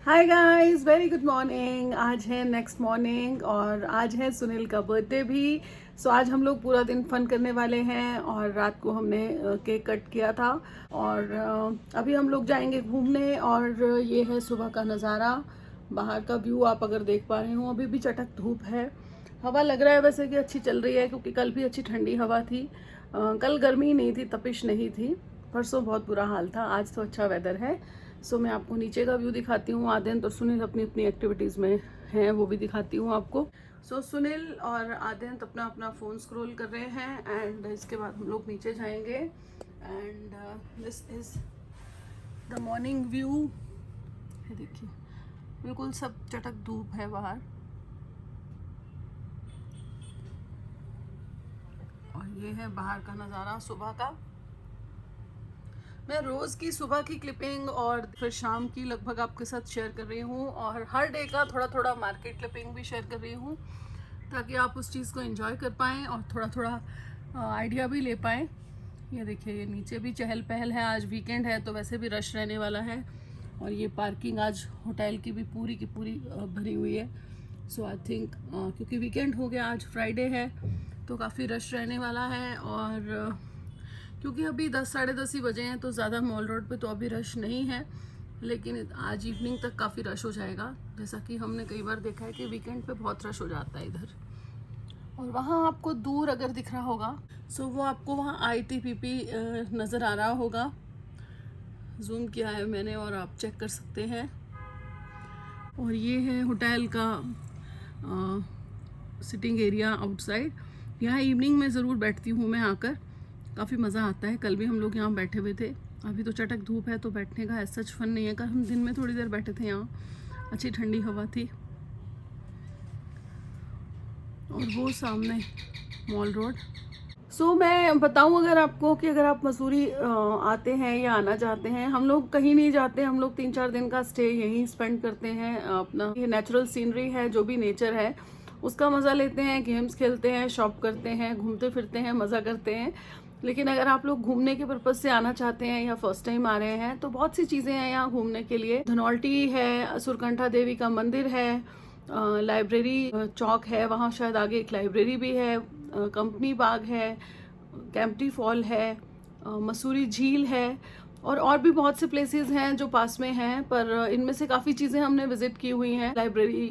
Hi guys, very good morning. आज है next morning और आज है सुनील का बर्थडे भी। सो आज हम लोग पूरा दिन फन करने वाले हैं और रात को हमने केक कट किया था और अभी हम लोग जाएंगे घूमने। और ये है सुबह का नज़ारा, बाहर का व्यू आप अगर देख पा रहे हो। अभी भी चटक धूप है, हवा लग रहा है वैसे कि अच्छी चल रही है क्योंकि कल भी अच्छी ठंडी हवा थी। कल गर्मी नहीं थी, तपिश नहीं थी। परसों बहुत बुरा हाल था, आज तो अच्छा वेदर है। सो मैं आपको नीचे का व्यू दिखाती हूँ। आद्यन और सुनील अपनी अपनी एक्टिविटीज़ में हैं, वो भी दिखाती हूँ आपको। सो सुनील और आद्यन अपना अपना फ़ोन स्क्रॉल कर रहे हैं एंड इसके बाद हम लोग नीचे जाएंगे। And this is the morning view. ये देखिए, बिल्कुल सब चटक धूप है बाहर और ये है बाहर का नज़ारा सुबह का। मैं रोज़ की सुबह की क्लिपिंग और फिर शाम की लगभग आपके साथ शेयर कर रही हूँ और हर डे का थोड़ा थोड़ा मार्केट क्लिपिंग भी शेयर कर रही हूँ ताकि आप उस चीज़ को एंजॉय कर पाएँ और थोड़ा थोड़ा आइडिया भी ले पाएँ। ये देखिए, ये नीचे भी चहल पहल है। आज वीकेंड है तो वैसे भी रश रहने वाला है और ये पार्किंग आज होटल की भी पूरी की पूरी भरी हुई है। सो आई थिंक क्योंकि वीकेंड हो गया, आज फ्राइडे है तो काफ़ी रश रहने वाला है। और क्योंकि अभी 10 साढ़े 10 ही बजे हैं तो ज़्यादा मॉल रोड पे तो अभी रश नहीं है, लेकिन आज इवनिंग तक काफ़ी रश हो जाएगा। जैसा कि हमने कई बार देखा है कि वीकेंड पे बहुत रश हो जाता है इधर। और वहाँ आपको दूर अगर दिख रहा होगा सो वो आपको वहाँ ITPP नज़र आ रहा होगा। जूम किया है मैंने और आप चेक कर सकते हैं। और ये है होटल का सिटिंग एरिया आउटसाइड। यहाँ इवनिंग में ज़रूर बैठती हूँ मैं आकर, काफ़ी मज़ा आता है। कल भी हम लोग यहाँ बैठे हुए थे। अभी तो चटक धूप है तो बैठने का ऐसा सच फन नहीं है। कल हम दिन में थोड़ी देर बैठे थे यहाँ, अच्छी ठंडी हवा थी। और वो सामने मॉल रोड। सो मैं बताऊं अगर आपको कि अगर आप मसूरी आते हैं या आना चाहते हैं, हम लोग कहीं नहीं जाते। हम लोग 3-4 दिन का स्टे यहीं स्पेंड करते हैं। अपना ये नेचुरल सीनरी है, जो भी नेचर है उसका मज़ा लेते हैं, गेम्स खेलते हैं, शॉप करते हैं, घूमते फिरते हैं, मज़ा करते हैं। लेकिन अगर आप लोग घूमने के पर्पज़ से आना चाहते हैं या फर्स्ट टाइम आ रहे हैं तो बहुत सी चीज़ें हैं यहाँ घूमने के लिए। धनौल्टी है, सुरकंठा देवी का मंदिर है, लाइब्रेरी चौक है, वहाँ शायद आगे एक लाइब्रेरी भी है, कंपनी बाग है, कैंपटी फॉल है, मसूरी झील है और भी बहुत से प्लेसेस हैं जो पास में हैं। पर इनमें से काफ़ी चीज़ें हमने विजिट की हुई हैं। लाइब्रेरी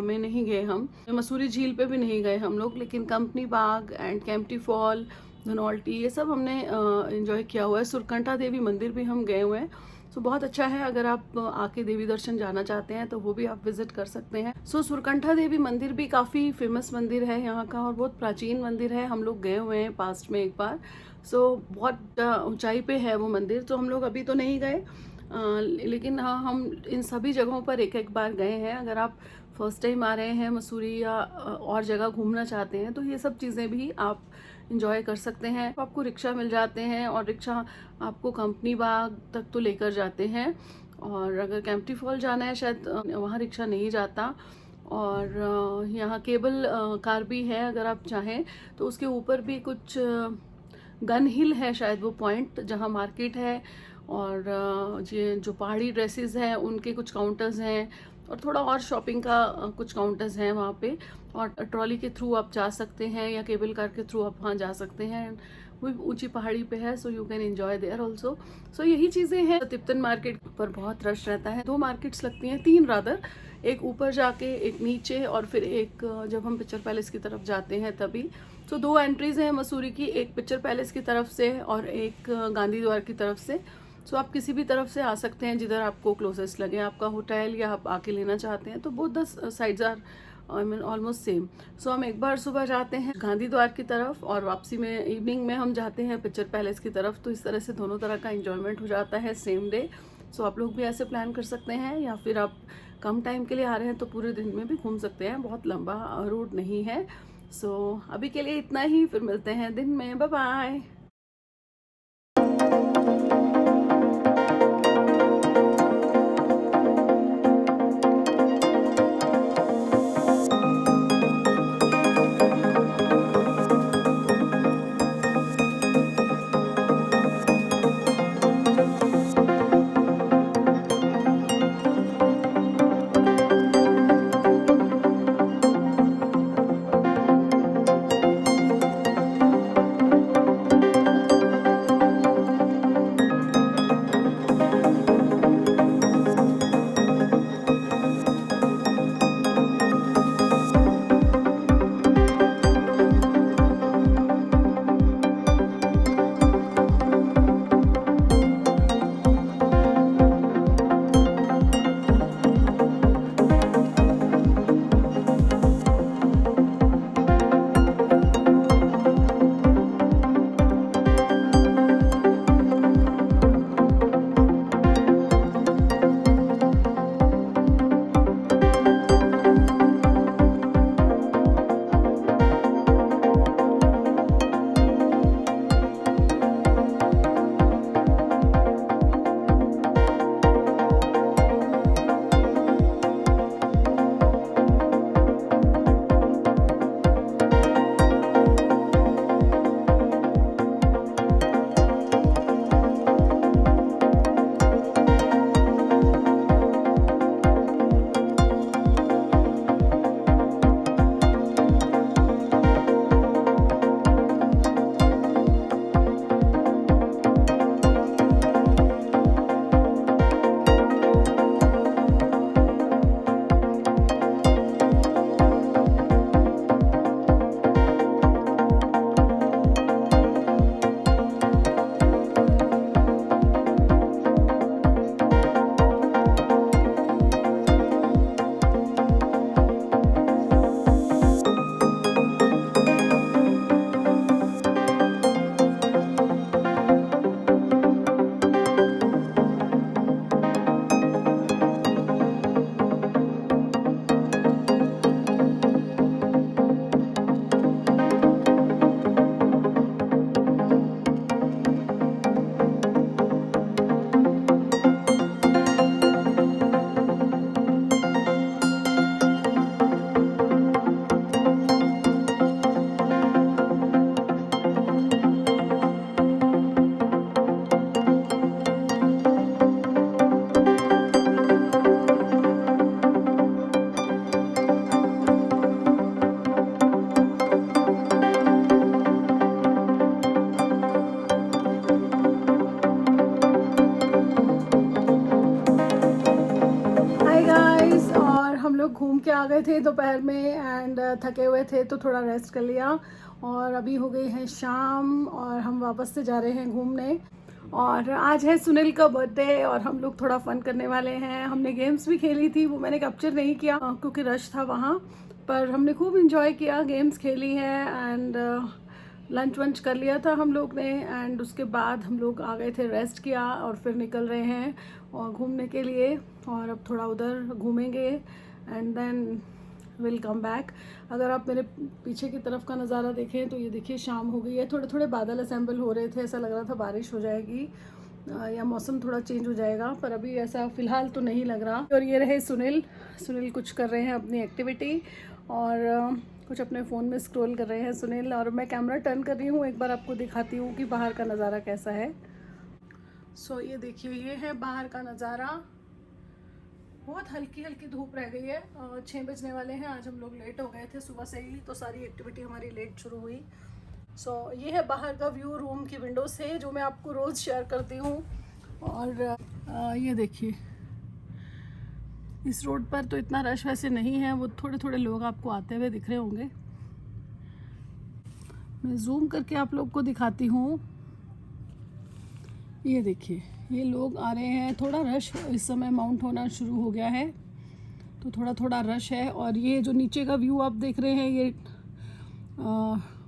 में नहीं गए हम, मसूरी झील पे भी नहीं गए हम लोग, लेकिन company Bagh and Kempty fall, Dhanaulti, ये सब हमने एंजॉय किया हुआ है। सुरकंठा देवी मंदिर भी हम गए हुए हैं। सो बहुत अच्छा है, अगर आप आके देवी दर्शन जाना चाहते हैं तो वो भी आप विजिट कर सकते हैं। सो सुरकंठा देवी मंदिर भी काफ़ी फेमस मंदिर है यहाँ का और बहुत प्राचीन मंदिर है। हम लोग गए हुए हैं पास्ट में एक बार। सो बहुत ऊंचाई पे है वो मंदिर, तो हम लोग अभी तो नहीं गए, लेकिन हाँ, हम इन सभी जगहों पर एक एक बार गए हैं। अगर आप फर्स्ट टाइम आ रहे हैं मसूरी या और जगह घूमना चाहते हैं तो ये सब चीज़ें भी आप इंजॉय कर सकते हैं। आपको रिक्शा मिल जाते हैं और रिक्शा आपको कंपनी बाग तक तो लेकर जाते हैं। और अगर कैंपटी फॉल जाना है शायद वहाँ रिक्शा नहीं जाता। और यहाँ केबल कार भी है अगर आप चाहें तो। उसके ऊपर भी कुछ गन हिल है शायद वो पॉइंट जहाँ मार्केट है और ये जो पहाड़ी ड्रेसेस हैं उनके कुछ काउंटर्स हैं और थोड़ा और शॉपिंग का कुछ काउंटर्स हैं वहाँ पे। और ट्रॉली के थ्रू आप जा सकते हैं या केबल कार के थ्रू आप वहाँ जा सकते हैं। वो ऊंची पहाड़ी पे है, so you can enjoy there also. So यही चीज़ें हैं। तिब्बतन मार्केट पर बहुत रश रहता है। 2 मार्केट्स लगती हैं, 3 रादर, एक ऊपर जाके, एक नीचे और फिर एक जब हम पिक्चर पैलेस की तरफ जाते हैं तभी। तो 2 एंट्रीज हैं मसूरी की, एक पिक्चर पैलेस की तरफ से और एक गांधी द्वार की तरफ से। सो आप किसी भी तरफ से आ सकते हैं जिधर आपको क्लोजेस्ट लगे, आपका होटल या आप आके लेना चाहते हैं। तो both the sides are I mean almost same. So हम एक बार सुबह जाते हैं गांधी द्वार की तरफ और वापसी में इवनिंग में हम जाते हैं पिक्चर पैलेस की तरफ। तो इस तरह से दोनों तरह का एंजॉयमेंट हो जाता है सेम डे। सो आप लोग भी ऐसे प्लान कर सकते हैं या फिर आप कम टाइम के लिए आ रहे हैं तो पूरे दिन में भी घूम सकते हैं, बहुत लंबा रूट नहीं है। सो अभी के लिए इतना ही, फिर मिलते हैं दिन में। Bye bye. हम लोग घूम के आ गए थे दोपहर में एंड थके हुए थे तो थोड़ा रेस्ट कर लिया, और अभी हो गई है शाम और हम वापस से जा रहे हैं घूमने। और आज है सुनील का बर्थडे और हम लोग थोड़ा फ़न करने वाले हैं। हमने गेम्स भी खेली थी, वो मैंने कैप्चर नहीं किया क्योंकि रश था वहाँ, पर हमने खूब इंजॉय किया, गेम्स खेली हैं एंड लंच वंच कर लिया था हम लोग ने। एंड उसके बाद हम लोग आ गए थे, रेस्ट किया और फिर निकल रहे हैं और घूमने के लिए, और अब थोड़ा उधर घूमेंगे and then will come back. अगर आप मेरे पीछे की तरफ का नज़ारा देखें तो ये देखिए शाम हो गई है, थोड़े थोड़े बादल असेंबल हो रहे थे, ऐसा लग रहा था बारिश हो जाएगी या मौसम थोड़ा चेंज हो जाएगा, पर अभी ऐसा फ़िलहाल तो नहीं लग रहा। और ये रहे सुनील कुछ कर रहे हैं अपनी एक्टिविटी और कुछ अपने फ़ोन में स्क्रॉल कर रहे हैं सुनील, और मैं कैमरा टर्न कर रही हूँ, एक बार आपको दिखाती हूँ कि बाहर का नज़ारा कैसा है। सो ये देखिए, ये है बाहर का नज़ारा। बहुत हल्की हल्की धूप रह गई है, 6 बजने वाले हैं। आज हम लोग लेट हो गए थे सुबह से ही, तो सारी एक्टिविटी हमारी लेट शुरू हुई। सो ये है बाहर का व्यू रूम की विंडो से, जो मैं आपको रोज़ शेयर करती हूँ। और ये देखिए, इस रोड पर तो इतना रश वैसे नहीं है, वो थोड़े थोड़े लोग आपको आते हुए दिख रहे होंगे। मैं जूम करके आप लोग को दिखाती हूँ। ये देखिए, ये लोग आ रहे हैं, थोड़ा रश इस समय माउंट होना शुरू हो गया है, तो थोड़ा थोड़ा रश है। और ये जो नीचे का व्यू आप देख रहे हैं, ये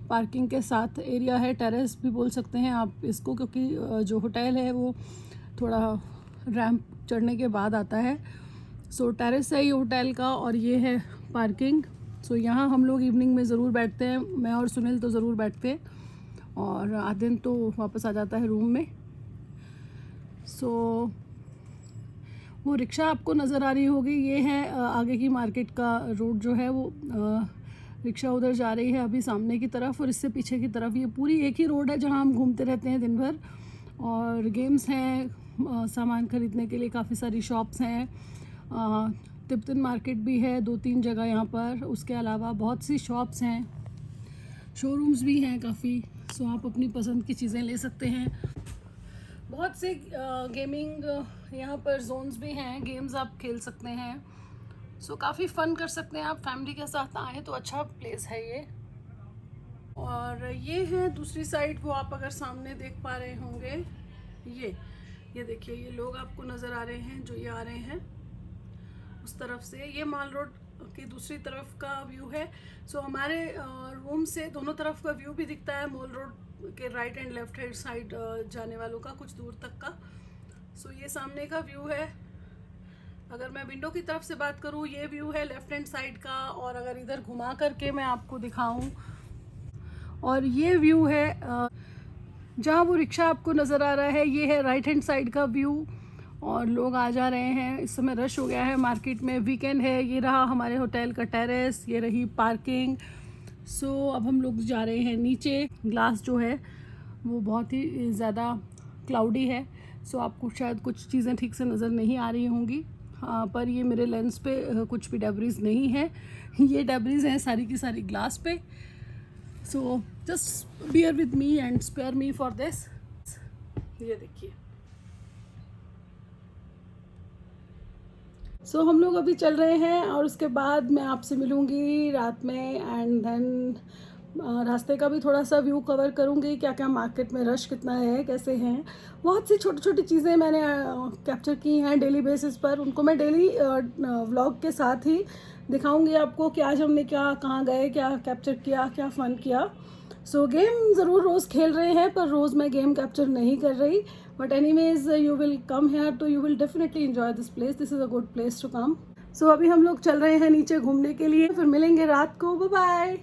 पार्किंग के साथ एरिया है, टेरेस भी बोल सकते हैं आप इसको, क्योंकि जो होटल है वो थोड़ा रैंप चढ़ने के बाद आता है। सो टेरेस है ये होटल का और ये है पार्किंग। सो यहाँ हम लोग इवनिंग में ज़रूर बैठते हैं, मैं और सुनील तो ज़रूर बैठते हैं, और आधे दिन तो वापस आ जाता है रूम में। सो वो रिक्शा आपको नज़र आ रही होगी, ये है आगे की मार्केट का रोड जो है, वो रिक्शा उधर जा रही है अभी सामने की तरफ, और इससे पीछे की तरफ ये पूरी एक ही रोड है जहाँ हम घूमते रहते हैं दिन भर। और गेम्स हैं, सामान ख़रीदने के लिए काफ़ी सारी शॉप्स हैं, तिब्बतन मार्केट भी है 2-3 जगह यहाँ पर। उसके अलावा बहुत सी शॉप्स हैं, शोरूम्स भी हैं काफ़ी, सो आप अपनी पसंद की चीज़ें ले सकते हैं। बहुत से गेमिंग यहाँ पर जोन्स भी हैं, गेम्स आप खेल सकते हैं, सो काफ़ी फ़न कर सकते हैं आप, फैमिली के साथ आए तो अच्छा प्लेस है ये। और ये है दूसरी साइड, वो आप अगर सामने देख पा रहे होंगे, ये देखिए, ये लोग आपको नज़र आ रहे हैं जो ये आ रहे हैं उस तरफ से। ये मॉल रोड की दूसरी तरफ का व्यू है। सो हमारे रूम से दोनों तरफ का व्यू भी दिखता है, मॉल रोड के right and left hand side जाने वालों का, कुछ दूर तक का। सो ये सामने का व्यू है। अगर मैं विंडो की तरफ से बात करूँ, ये व्यू है लेफ्ट हैंड साइड का, और अगर इधर घुमा करके मैं आपको दिखाऊं, और ये व्यू है जहाँ वो रिक्शा आपको नज़र आ रहा है, ये है राइट हैंड साइड का व्यू। और लोग आ जा रहे हैं, इस समय रश हो गया है मार्केट में, वीकेंड है। ये रहा हमारे होटल का टेरेस, ये रही पार्किंग। सो अब हम लोग जा रहे हैं नीचे। ग्लास जो है वो बहुत ही ज़्यादा क्लाउडी है, सो आपको शायद कुछ चीज़ें ठीक से नज़र नहीं आ रही होंगी, पर ये मेरे लेंस पे कुछ भी डेब्रीज नहीं है, ये डेब्रीज हैं सारी की सारी ग्लास पे। So just bear with me and spare me for this. ये देखिए, सो हम लोग अभी चल रहे हैं और उसके बाद मैं आपसे मिलूँगी रात में, एंड देन रास्ते का भी थोड़ा सा व्यू कवर करूँगी, क्या क्या मार्केट में रश कितना है, कैसे हैं। बहुत सी छोटी छोटी चीज़ें मैंने कैप्चर की हैं डेली बेसिस पर, उनको मैं डेली व्लॉग के साथ ही दिखाऊँगी आपको कि आज हमने क्या, कहाँ गए, क्या कैप्चर किया, क्या फ़न किया। सो गेम ज़रूर रोज़ खेल रहे हैं, पर रोज़ मैं गेम कैप्चर नहीं कर रही, but anyways you will come here तो you will definitely enjoy this place, this is a good place to come. So अभी हम लोग चल रहे हैं नीचे घूमने के लिए, फिर मिलेंगे रात को, बाय बाय।